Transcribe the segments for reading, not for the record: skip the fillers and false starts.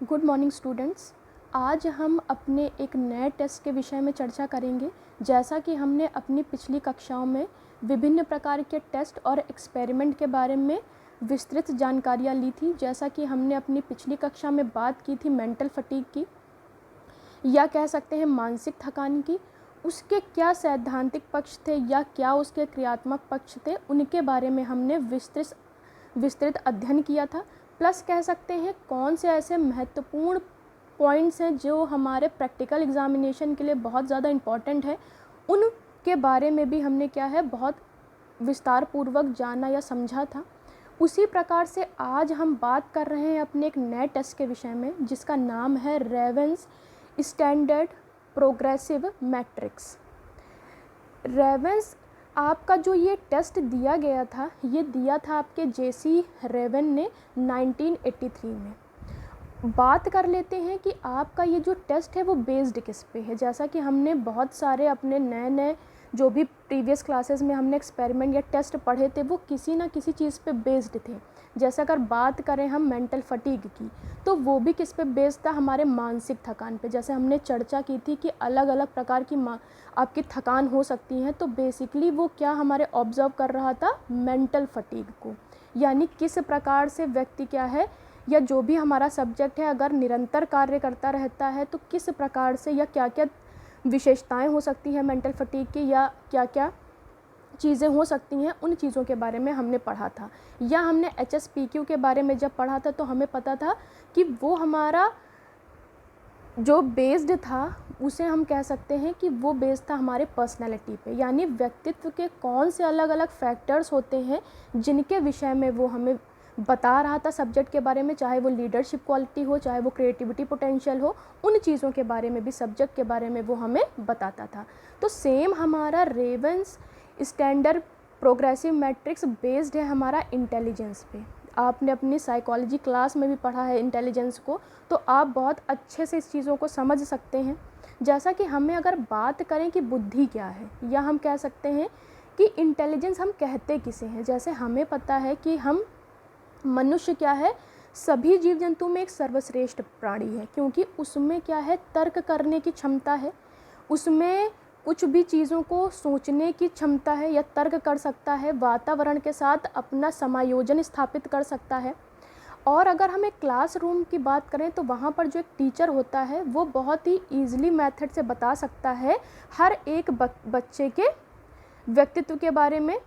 Good morning students. आज हम अपने एक नए टेस्ट के विषय में चर्चा करेंगे। जैसा कि हमने अपनी पिछली कक्षाओं में विभिन्न प्रकार के टेस्ट और एक्सपेरिमेंट के बारे में विस्तृत जानकारियाँ ली थी, जैसा कि हमने अपनी पिछली कक्षा में बात की थी मेंटल फटीग की, या कह सकते हैं मानसिक थकान की। उसके क्या सैद्धांतिक पक्ष थे या क्या उसके क्रियात्मक पक्ष थे, उनके बारे में हमने विस्तृत अध्ययन किया था। प्लस कह सकते हैं कौन से ऐसे महत्वपूर्ण पॉइंट्स हैं जो हमारे प्रैक्टिकल एग्जामिनेशन के लिए बहुत ज़्यादा इम्पॉर्टेंट है, उनके बारे में भी हमने क्या है बहुत विस्तार पूर्वक जाना या समझा था। उसी प्रकार से आज हम बात कर रहे हैं अपने एक नए टेस्ट के विषय में, जिसका नाम है ravines standard progressive matrix. Ravines आपका जो ये टेस्ट दिया गया था, ये दिया था आपके जेसी रेवन ने 1983 में। बात कर लेते हैं कि आपका ये जो टेस्ट है वो बेस्ड किस पे है। जैसा कि हमने बहुत सारे अपने नए जो भी प्रीवियस क्लासेस में हमने एक्सपेरिमेंट या टेस्ट पढ़े थे, वो किसी ना किसी चीज़ पे बेस्ड थे। जैसे अगर बात करें हम मेंटल फटीग की, तो वो भी किस पे बेस्ड था, हमारे मानसिक थकान पे। जैसे हमने चर्चा की थी कि अलग अलग प्रकार की आपकी थकान हो सकती है, तो बेसिकली वो क्या हमारे ऑब्जर्व कर रहा था, मेंटल फटीग को। यानी किस प्रकार से व्यक्ति क्या है, या जो भी हमारा सब्जेक्ट है, अगर निरंतर कार्य करता रहता है तो किस प्रकार से या क्या क्या विशेषताएं हो सकती हैं मेंटल फटीग की, या क्या क्या चीज़ें हो सकती हैं, उन चीज़ों के बारे में हमने पढ़ा था। या हमने HSPQ के बारे में जब पढ़ा था तो हमें पता था कि वो हमारा जो बेस्ड था, उसे हम कह सकते हैं कि वो बेस्ड था हमारे पर्सनैलिटी पे। यानी व्यक्तित्व के कौन से अलग अलग फैक्टर्स होते हैं जिनके विषय में वो हमें बता रहा था सब्जेक्ट के बारे में, चाहे वो लीडरशिप क्वालिटी हो, चाहे वो क्रिएटिविटी पोटेंशियल हो, उन चीज़ों के बारे में भी, सब्जेक्ट के बारे में वो हमें बताता था। तो सेम हमारा ravines standard progressive matrix based है हमारा इंटेलिजेंस पे। आपने अपनी साइकोलॉजी क्लास में भी पढ़ा है इंटेलिजेंस को, तो आप बहुत अच्छे से इस चीज़ों को समझ सकते हैं। जैसा कि हमें अगर बात करें कि बुद्धि क्या है, या हम कह सकते हैं कि इंटेलिजेंस हम कहते किसे हैं। जैसे हमें पता है कि हम मनुष्य क्या है, सभी जीव जंतु में एक सर्वश्रेष्ठ प्राणी है, क्योंकि उसमें क्या है, तर्क करने की क्षमता है, उसमें कुछ भी चीज़ों को सोचने की क्षमता है या तर्क कर सकता है, वातावरण के साथ अपना समायोजन स्थापित कर सकता है। और अगर हम एक क्लासरूम की बात करें तो वहाँ पर जो एक टीचर होता है वो बहुत ही ईजिली मेथड से बता सकता है हर एक बच्चे के व्यक्तित्व के बारे में।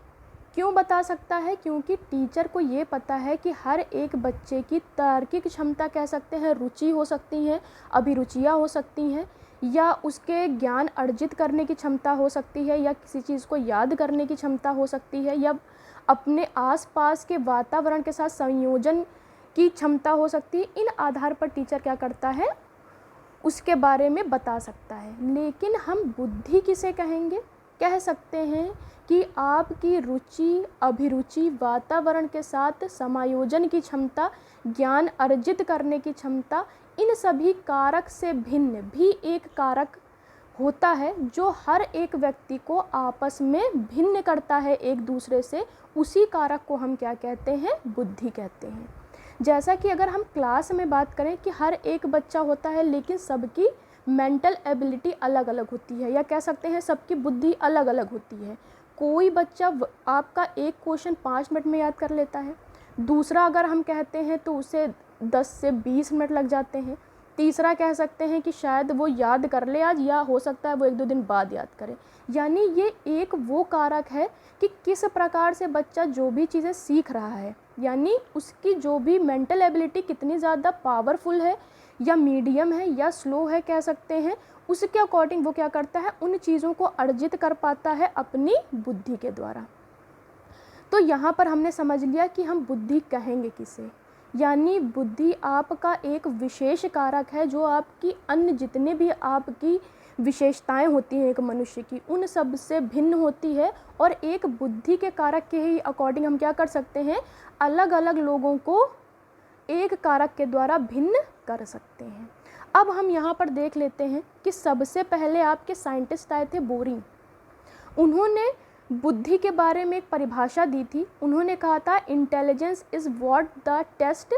क्यों बता सकता है? क्योंकि टीचर को ये पता है कि हर एक बच्चे की तार्किक क्षमता, कह सकते हैं रुचि हो सकती है, अभिरुचियाँ हो सकती हैं, या उसके ज्ञान अर्जित करने की क्षमता हो सकती है, या किसी चीज़ को याद करने की क्षमता हो सकती है, या अपने आसपास के वातावरण के साथ संयोजन की क्षमता हो सकती है। इन आधार पर टीचर क्या करता है, उसके बारे में बता सकता है। लेकिन हम बुद्धि किसे कहेंगे? कह सकते हैं कि आपकी रुचि, अभिरुचि, वातावरण के साथ समायोजन की क्षमता, ज्ञान अर्जित करने की क्षमता, इन सभी कारक से भिन्न भी एक कारक होता है जो हर एक व्यक्ति को आपस में भिन्न करता है एक दूसरे से। उसी कारक को हम क्या कहते हैं, बुद्धि कहते हैं। जैसा कि अगर हम क्लास में बात करें कि हर एक बच्चा होता है, लेकिन सबकी मेंटल एबिलिटी अलग अलग होती है, या कह सकते हैं सबकी बुद्धि अलग अलग होती है। कोई बच्चा आपका एक क्वेश्चन 5 मिनट में याद कर लेता है, दूसरा अगर हम कहते हैं तो उसे 10 से 20 मिनट लग जाते हैं, तीसरा कह सकते हैं कि शायद वो याद कर ले आज, या हो सकता है वो 1-2 दिन बाद याद करे। यानी ये एक वो कारक है कि किस प्रकार से बच्चा जो भी चीज़ें सीख रहा है, यानी उसकी जो भी मेंटल एबिलिटी कितनी ज़्यादा पावरफुल है, या मीडियम है, या स्लो है, कह सकते हैं, उसके अकॉर्डिंग वो क्या करता है, उन चीज़ों को अर्जित कर पाता है अपनी बुद्धि के द्वारा। तो यहाँ पर हमने समझ लिया कि हम बुद्धि कहेंगे किसे। यानी बुद्धि आपका एक विशेष कारक है जो आपकी अन्य जितने भी आपकी विशेषताएं होती हैं एक मनुष्य की, उन सब से भिन्न होती है। और एक बुद्धि के कारक के ही अकॉर्डिंग हम क्या कर सकते हैं, अलग अलग लोगों को एक कारक के द्वारा भिन्न कर सकते हैं। अब हम यहाँ पर देख लेते हैं कि सबसे पहले आपके साइंटिस्ट आए थे बोरिंग। उन्होंने बुद्धि के बारे में एक परिभाषा दी थी। उन्होंने कहा था intelligence is what the test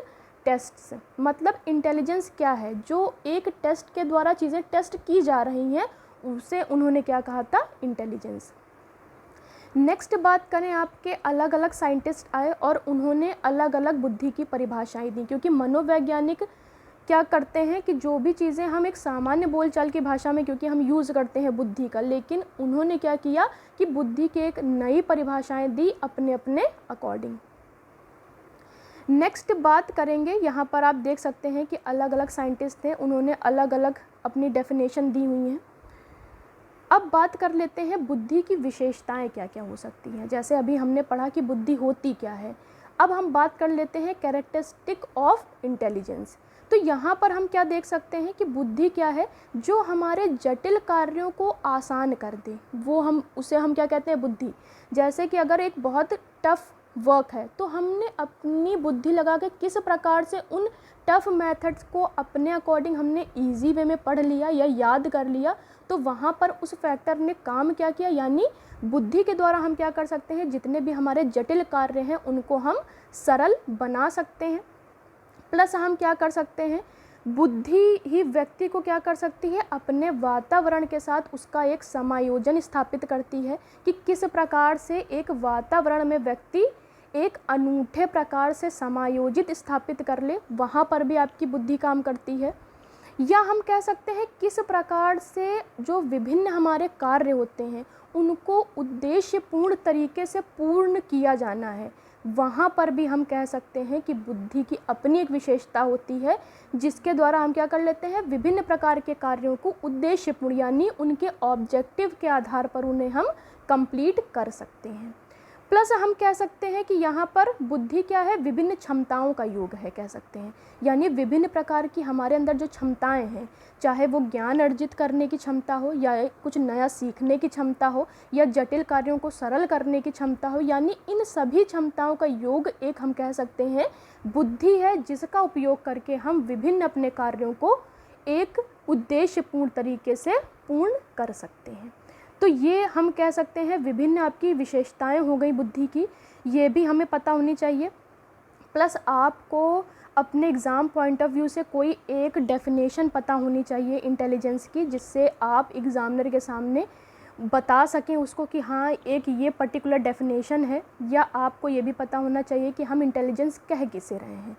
tests. मतलब इंटेलिजेंस क्या है, जो एक टेस्ट के द्वारा चीज़ें टेस्ट की जा रही हैं उसे उन्होंने क्या कहा था, इंटेलिजेंस। नेक्स्ट बात करें, आपके अलग अलग साइंटिस्ट आए और उन्होंने अलग अलग बुद्धि की परिभाषाएं दी, क्योंकि मनोवैज्ञानिक क्या करते हैं कि जो भी चीज़ें हम एक सामान्य बोलचाल की भाषा में क्योंकि हम यूज़ करते हैं बुद्धि का, लेकिन उन्होंने क्या किया कि बुद्धि की एक नई परिभाषाएं दी अपने अपने अकॉर्डिंग। नेक्स्ट बात करेंगे, यहाँ पर आप देख सकते हैं कि अलग अलग साइंटिस्ट थे, उन्होंने अलग अलग अपनी डेफिनेशन दी हुई हैं। अब बात कर लेते हैं बुद्धि की विशेषताएं क्या क्या हो सकती हैं। जैसे अभी हमने पढ़ा कि बुद्धि होती क्या है, अब हम बात कर लेते हैं कैरेक्टरिस्टिक ऑफ इंटेलिजेंस। तो यहाँ पर हम क्या देख सकते हैं कि बुद्धि क्या है, जो हमारे जटिल कार्यों को आसान कर दे, वो उसे हम क्या कहते हैं, बुद्धि। जैसे कि अगर एक बहुत टफ वर्क है तो हमने अपनी बुद्धि लगा के किस प्रकार से उन टफ मेथड्स को अपने अकॉर्डिंग हमने इजी वे में पढ़ लिया या याद कर लिया, तो वहाँ पर उस फैक्टर ने काम क्या किया, यानी बुद्धि के द्वारा हम क्या कर सकते हैं, जितने भी हमारे जटिल कार्य हैं उनको हम सरल बना सकते हैं। प्लस हम क्या कर सकते हैं, बुद्धि ही व्यक्ति को क्या कर सकती है, अपने वातावरण के साथ उसका एक समायोजन स्थापित करती है कि किस प्रकार से एक वातावरण में व्यक्ति एक अनूठे प्रकार से समायोजित स्थापित कर ले, वहाँ पर भी आपकी बुद्धि काम करती है। या हम कह सकते हैं किस प्रकार से जो विभिन्न हमारे कार्य होते हैं उनको उद्देश्यपूर्ण तरीके से पूर्ण किया जाना है, वहाँ पर भी हम कह सकते हैं कि बुद्धि की अपनी एक विशेषता होती है, जिसके द्वारा हम क्या कर लेते हैं, विभिन्न प्रकार के कार्यों को उद्देश्यपूर्ण यानी उनके ऑब्जेक्टिव के आधार पर उन्हें हम कंप्लीट कर सकते हैं। प्लस हम कह सकते हैं कि यहाँ पर बुद्धि क्या है, विभिन्न क्षमताओं का योग है कह सकते हैं, यानी विभिन्न प्रकार की हमारे अंदर जो क्षमताएं हैं, चाहे वो ज्ञान अर्जित करने की क्षमता हो या कुछ नया सीखने की क्षमता हो या जटिल कार्यों को सरल करने की क्षमता हो, यानी इन सभी क्षमताओं का योग एक हम कह सकते हैं बुद्धि है, जिसका उपयोग करके हम विभिन्न अपने कार्यों को एक उद्देश्यपूर्ण तरीके से पूर्ण कर सकते हैं। तो ये हम कह सकते हैं विभिन्न आपकी विशेषताएं हो गई बुद्धि की, ये भी हमें पता होनी चाहिए। प्लस आपको अपने एग्ज़ाम पॉइंट ऑफ व्यू से कोई एक डेफिनेशन पता होनी चाहिए इंटेलिजेंस की, जिससे आप एग्ज़ामिनर के सामने बता सकें उसको कि हाँ एक ये पर्टिकुलर डेफिनेशन है। या आपको ये भी पता होना चाहिए कि हम इंटेलिजेंस कह किसे रहे हैं,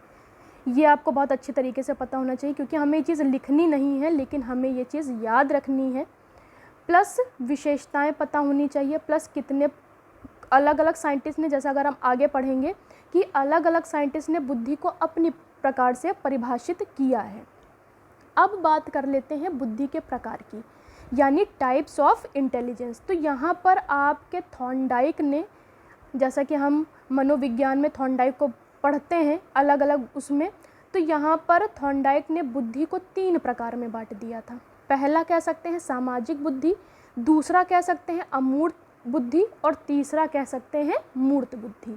ये आपको बहुत अच्छे तरीके से पता होना चाहिए, क्योंकि हमें ये चीज़ लिखनी नहीं है लेकिन हमें ये चीज़ याद रखनी है। प्लस विशेषताएं पता होनी चाहिए, प्लस कितने अलग अलग साइंटिस्ट ने, जैसा अगर हम आगे पढ़ेंगे कि अलग अलग साइंटिस्ट ने बुद्धि को अपनी प्रकार से परिभाषित किया है। अब बात कर लेते हैं बुद्धि के प्रकार की, यानी टाइप्स ऑफ इंटेलिजेंस। तो यहाँ पर आपके थॉर्नडाइक ने, जैसा कि हम मनोविज्ञान में थॉर्नडाइक को पढ़ते हैं अलग अलग उसमें, तो यहाँ पर थॉर्नडाइक ने बुद्धि को 3 प्रकार में बांट दिया था। पहला कह सकते हैं सामाजिक बुद्धि, दूसरा कह सकते हैं अमूर्त बुद्धि और तीसरा कह सकते हैं मूर्त बुद्धि।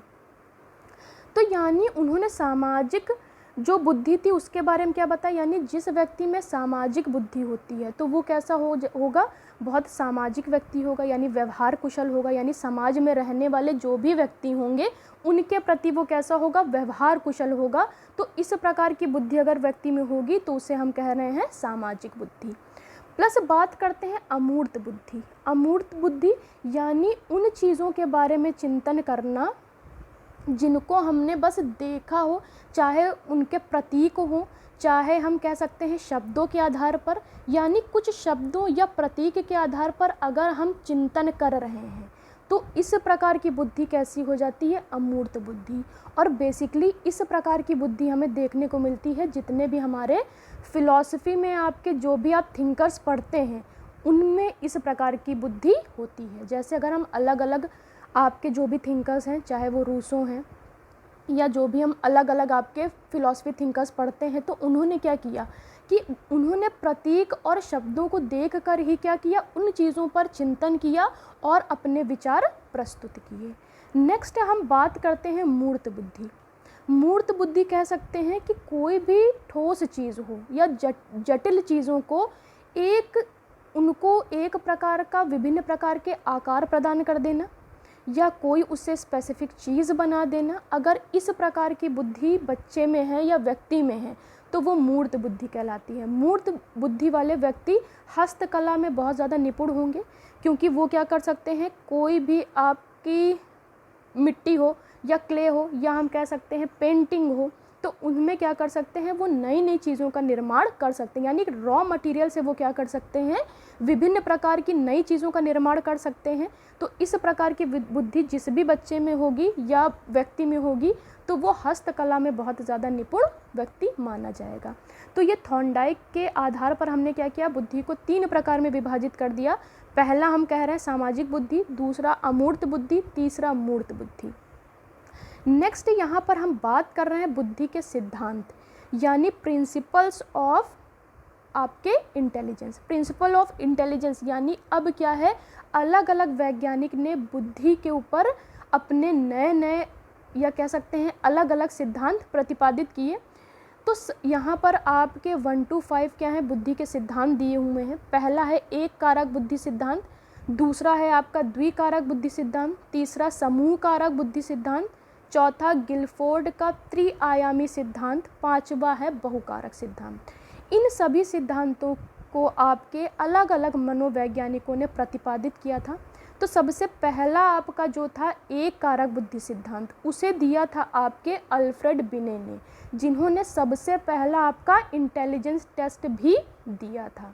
तो यानी उन्होंने सामाजिक जो बुद्धि थी उसके बारे में क्या बताया, यानी जिस व्यक्ति में सामाजिक बुद्धि होती है तो वो कैसा होगा, बहुत सामाजिक व्यक्ति होगा, यानी व्यवहार कुशल होगा, यानी समाज में रहने वाले जो भी व्यक्ति होंगे उनके प्रति वो कैसा होगा, व्यवहार कुशल होगा। तो इस प्रकार की बुद्धि अगर व्यक्ति में होगी तो उसे हम कह रहे हैं सामाजिक बुद्धि। प्लस बात करते हैं अमूर्त बुद्धि। अमूर्त बुद्धि यानी उन चीज़ों के बारे में चिंतन करना जिनको हमने बस देखा हो, चाहे उनके प्रतीक हो, चाहे हम कह सकते हैं शब्दों के आधार पर, यानी कुछ शब्दों या प्रतीक के आधार पर अगर हम चिंतन कर रहे हैं तो इस प्रकार की बुद्धि कैसी हो जाती है, अमूर्त बुद्धि। और बेसिकली इस प्रकार की बुद्धि हमें देखने को मिलती है जितने भी हमारे फिलॉसफी में आपके जो भी आप थिंकर्स पढ़ते हैं उनमें इस प्रकार की बुद्धि होती है। जैसे अगर हम अलग अलग आपके जो भी थिंकर्स हैं, चाहे वो रूसो हैं या जो भी हम अलग अलग आपके फिलॉसफी थिंकर्स पढ़ते हैं, तो उन्होंने क्या किया कि उन्होंने प्रतीक और शब्दों को देखकर ही क्या किया, उन चीज़ों पर चिंतन किया और अपने विचार प्रस्तुत किए। नेक्स्ट हम बात करते हैं मूर्त बुद्धि। मूर्त बुद्धि कह सकते हैं कि कोई भी ठोस चीज़ हो या जटिल चीज़ों को उनको एक प्रकार का विभिन्न प्रकार के आकार प्रदान कर देना, या कोई उससे स्पेसिफिक चीज़ बना देना, अगर इस प्रकार की बुद्धि बच्चे में है या व्यक्ति में है तो वो मूर्त बुद्धि कहलाती है। मूर्त बुद्धि वाले व्यक्ति हस्तकला में बहुत ज़्यादा निपुण होंगे, क्योंकि वो क्या कर सकते हैं, कोई भी आपकी मिट्टी हो या क्ले हो या हम कह सकते हैं पेंटिंग हो, तो उनमें क्या कर सकते हैं, वो नई नई चीज़ों का निर्माण कर सकते हैं। यानी रॉ मटेरियल से वो क्या कर सकते हैं, विभिन्न प्रकार की नई चीज़ों का निर्माण कर सकते हैं। तो इस प्रकार की बुद्धि जिस भी बच्चे में होगी या व्यक्ति में होगी तो वो हस्तकला में बहुत ज़्यादा निपुण व्यक्ति माना जाएगा। तो ये थॉर्नडाइक के आधार पर हमने क्या किया, बुद्धि को 3 प्रकार में विभाजित कर दिया। पहला हम कह रहे हैं सामाजिक बुद्धि, दूसरा अमूर्त बुद्धि, तीसरा मूर्त बुद्धि। नेक्स्ट यहाँ पर हम बात कर रहे हैं बुद्धि के सिद्धांत, यानी प्रिंसिपल्स ऑफ आपके इंटेलिजेंस। प्रिंसिपल ऑफ इंटेलिजेंस यानी अब क्या है, अलग अलग वैज्ञानिक ने बुद्धि के ऊपर अपने नए नए या कह सकते हैं अलग अलग सिद्धांत प्रतिपादित किए। तो यहाँ पर आपके 1 to 5 क्या है, बुद्धि के सिद्धांत दिए हुए हैं। पहला है एक कारक बुद्धि सिद्धांत, दूसरा है आपका द्विकारक बुद्धि सिद्धांत, तीसरा समूह कारक बुद्धि सिद्धांत, चौथा गिलफोर्ड का त्रिआयामी सिद्धांत, पांचवा है बहुकारक सिद्धांत। इन सभी सिद्धांतों को आपके अलग अलग मनोवैज्ञानिकों ने प्रतिपादित किया था। तो सबसे पहला आपका जो था एक कारक बुद्धि सिद्धांत, उसे दिया था आपके अल्फ्रेड बिने ने, जिन्होंने सबसे पहला आपका इंटेलिजेंस टेस्ट भी दिया था।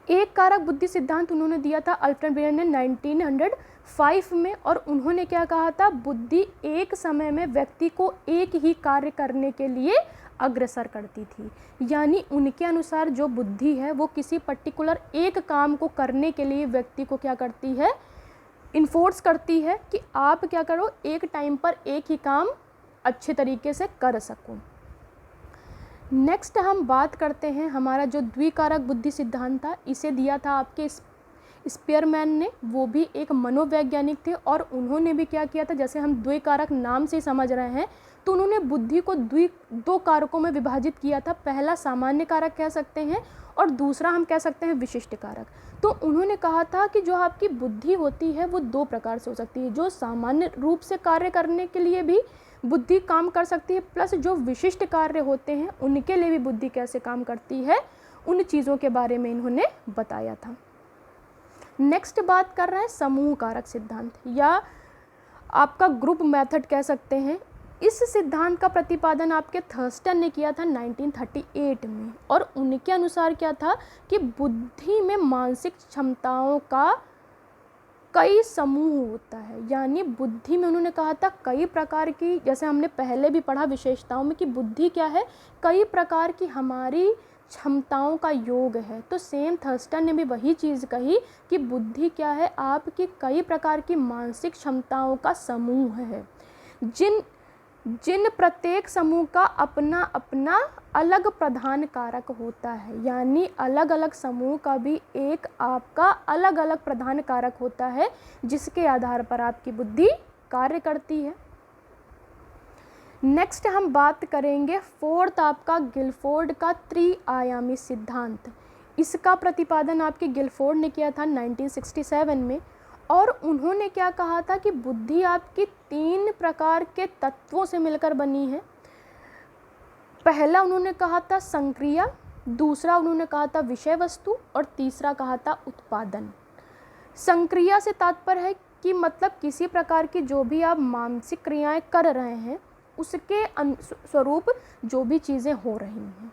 एक कारक बुद्धि सिद्धांत उन्होंने दिया था अल्फ्रेड बिने ने 1905 में, और उन्होंने क्या कहा था, बुद्धि एक समय में व्यक्ति को एक ही कार्य करने के लिए अग्रसर करती थी। यानी उनके अनुसार जो बुद्धि है वो किसी पर्टिकुलर एक काम को करने के लिए व्यक्ति को क्या करती है, इन्फोर्स करती है कि आप क्या करो, एक टाइम पर एक ही काम अच्छे तरीके से कर सको। नेक्स्ट हम बात करते हैं हमारा जो द्विकारक बुद्धि सिद्धांत था, इसे दिया था आपके स्पीयरमैन ने। वो भी एक मनोवैज्ञानिक थे और उन्होंने भी क्या किया था, जैसे हम द्विकारक नाम से समझ रहे हैं, तो उन्होंने बुद्धि को 2 कारकों में विभाजित किया था। पहला सामान्य कारक कह सकते हैं और दूसरा हम कह सकते हैं विशिष्ट कारक। तो उन्होंने कहा था कि जो आपकी बुद्धि होती है वो 2 प्रकार से हो सकती है, जो सामान्य रूप से कार्य करने के लिए भी बुद्धि काम कर सकती है, प्लस जो विशिष्ट कार्य होते हैं उनके लिए भी बुद्धि कैसे काम करती है, उन चीज़ों के बारे में इन्होंने बताया था। नेक्स्ट बात कर रहे हैं समूह कारक सिद्धांत, या आपका ग्रुप मेथड कह सकते हैं। इस सिद्धांत का प्रतिपादन आपके थर्स्टन ने किया था 1938 में, और उनके अनुसार क्या था कि बुद्धि में मानसिक क्षमताओं का कई समूह होता है। यानी बुद्धि में उन्होंने कहा था कई प्रकार की, जैसे हमने पहले भी पढ़ा विशेषताओं में कि बुद्धि क्या है, कई प्रकार की हमारी क्षमताओं का योग है। तो सेम थर्स्टन ने भी वही चीज़ कही कि बुद्धि क्या है, आपकी कई प्रकार की मानसिक क्षमताओं का समूह है, जिन प्रत्येक समूह का अपना अपना अलग प्रधान कारक होता है। यानी अलग अलग समूह का भी एक आपका अलग अलग प्रधान कारक होता है, जिसके आधार पर आपकी बुद्धि कार्य करती है। नेक्स्ट हम बात करेंगे 4th आपका गिलफोर्ड का त्रिआयामी सिद्धांत। इसका प्रतिपादन आपके गिलफोर्ड ने किया था 1967 में, और उन्होंने क्या कहा था कि बुद्धि आपकी 3 प्रकार के तत्वों से मिलकर बनी है। पहला उन्होंने कहा था संक्रिया, दूसरा उन्होंने कहा था विषय वस्तु, और तीसरा कहा था उत्पादन। संक्रिया से तात्पर्य है कि मतलब किसी प्रकार की जो भी आप मानसिक क्रियाएं कर रहे हैं उसके स्वरूप जो भी चीज़ें हो रही हैं,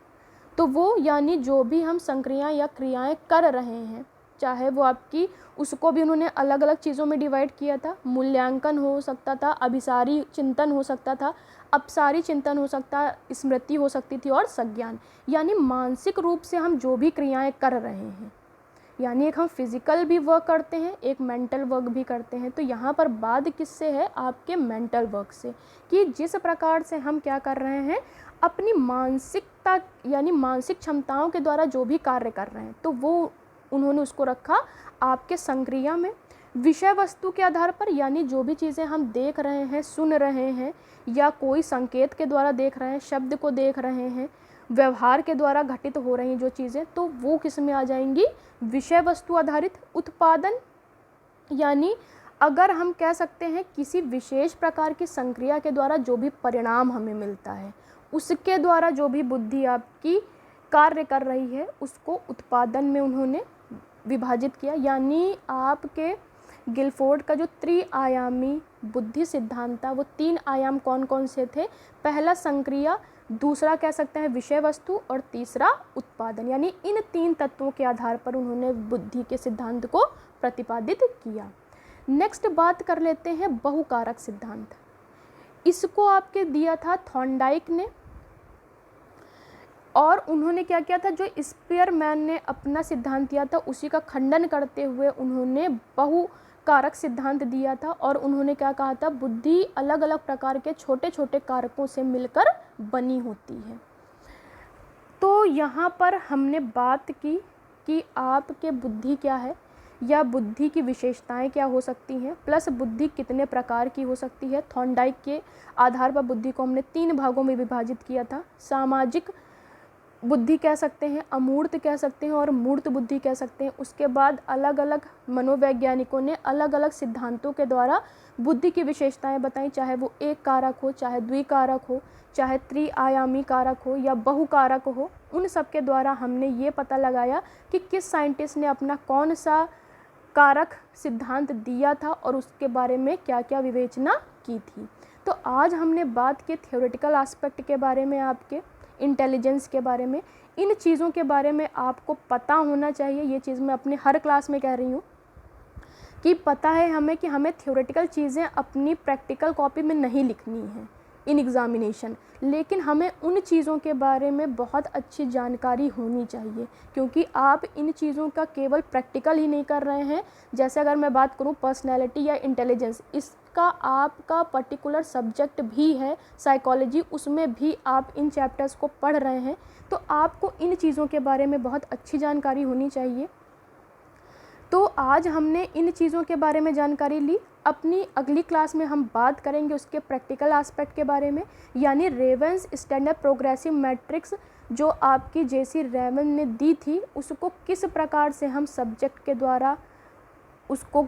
तो वो यानी जो भी हम संक्रियाएं या क्रियाएं कर रहे हैं, चाहे वो आपकी, उसको भी उन्होंने अलग अलग चीज़ों में डिवाइड किया था। मूल्यांकन हो सकता था, अभिसारी चिंतन हो सकता था, अपसारी चिंतन हो सकता, स्मृति हो सकती थी, और संज्ञान। यानी मानसिक रूप से हम जो भी क्रियाएं कर रहे हैं, यानी एक हम फिजिकल भी वर्क करते हैं, एक मेंटल वर्क भी करते हैं। तो यहाँ पर बात किससे है, आपके मेंटल वर्क से, कि जिस प्रकार से हम क्या कर रहे हैं, अपनी मानसिकता यानी मानसिक क्षमताओं के द्वारा जो भी कार्य कर रहे हैं, तो वो उन्होंने उसको रखा आपके संक्रिया में। विषय वस्तु के आधार पर, यानी जो भी चीज़ें हम देख रहे हैं, सुन रहे हैं, या कोई संकेत के द्वारा देख रहे हैं, शब्द को देख रहे हैं, व्यवहार के द्वारा घटित हो रही जो चीज़ें, तो वो किस में आ जाएंगी, विषय वस्तु आधारित। उत्पादन यानी अगर हम कह सकते हैं किसी विशेष प्रकार की संक्रिया के द्वारा जो भी परिणाम हमें मिलता है, उसके द्वारा जो भी बुद्धि आपकी कार्य कर रही है, उसको उत्पादन में उन्होंने विभाजित किया। यानी आपके गिलफोर्ड का जो त्रिआयामी बुद्धि सिद्धांत था, वो 3 आयाम कौन कौन से थे? पहला संक्रिया, दूसरा कह सकते हैं विषय वस्तु, और तीसरा उत्पादन। यानी इन 3 तत्वों के आधार पर उन्होंने बुद्धि के सिद्धांत को प्रतिपादित किया। नेक्स्ट बात कर लेते हैं बहुकारक सिद्धांत। इसको आपके दिया था थॉर्नडाइक ने, और उन्होंने क्या किया था, जो स्पीयरमैन ने अपना सिद्धांत दिया था उसी का खंडन करते हुए उन्होंने बहुकारक सिद्धांत दिया था। और उन्होंने क्या कहा था, बुद्धि अलग अलग प्रकार के छोटे छोटे कारकों से मिलकर बनी होती है। तो यहाँ पर हमने बात की कि आपके बुद्धि क्या है, या बुद्धि की विशेषताएं क्या हो सकती हैं, प्लस बुद्धि कितने प्रकार की हो सकती है। थॉर्नडाइक के आधार पर बुद्धि को हमने 3 भागों में विभाजित किया था। सामाजिक बुद्धि कह सकते हैं, अमूर्त कह सकते हैं, और मूर्त बुद्धि कह सकते हैं। उसके बाद अलग अलग मनोवैज्ञानिकों ने अलग अलग सिद्धांतों के द्वारा बुद्धि की विशेषताएं बताई, चाहे वो एक कारक हो, चाहे द्विकारक हो, चाहे त्रिआयामी कारक हो या बहुकारक हो। उन सब के द्वारा हमने ये पता लगाया कि किस साइंटिस्ट ने अपना कौन सा कारक सिद्धांत दिया था और उसके बारे में क्या क्या विवेचना की थी। तो आज हमने बात की थ्योरेटिकल एस्पेक्ट के बारे में, आपके इंटेलिजेंस के बारे में। इन चीज़ों के बारे में आपको पता होना चाहिए। ये चीज़ मैं अपने हर क्लास में कह रही हूँ कि पता है हमें कि हमें थ्योरेटिकल चीज़ें अपनी प्रैक्टिकल कॉपी में नहीं लिखनी है इन एग्ज़ामिनेशन, लेकिन हमें उन चीज़ों के बारे में बहुत अच्छी जानकारी होनी चाहिए, क्योंकि आप इन चीज़ों का केवल प्रैक्टिकल ही नहीं कर रहे हैं। जैसे अगर मैं बात करूँ पर्सनैलिटी या इंटेलिजेंस, इसका आपका पर्टिकुलर सब्जेक्ट भी है साइकोलॉजी, उसमें भी आप इन चैप्टर्स को पढ़ रहे हैं, तो आपको इन चीज़ों के बारे में बहुत अच्छी जानकारी होनी चाहिए। तो आज हमने इन चीज़ों के बारे में जानकारी ली। अपनी अगली क्लास में हम बात करेंगे उसके प्रैक्टिकल एस्पेक्ट के बारे में, यानी रेवेंस स्टैंडर्ड प्रोग्रेसिव मैट्रिक्स जो आपकी जेसी रेवन ने दी थी, उसको किस प्रकार से हम सब्जेक्ट के द्वारा उसको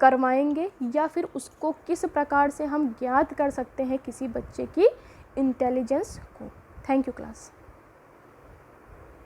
करवाएंगे, या फिर उसको किस प्रकार से हम ज्ञात कर सकते हैं किसी बच्चे की इंटेलिजेंस को। Thank you class.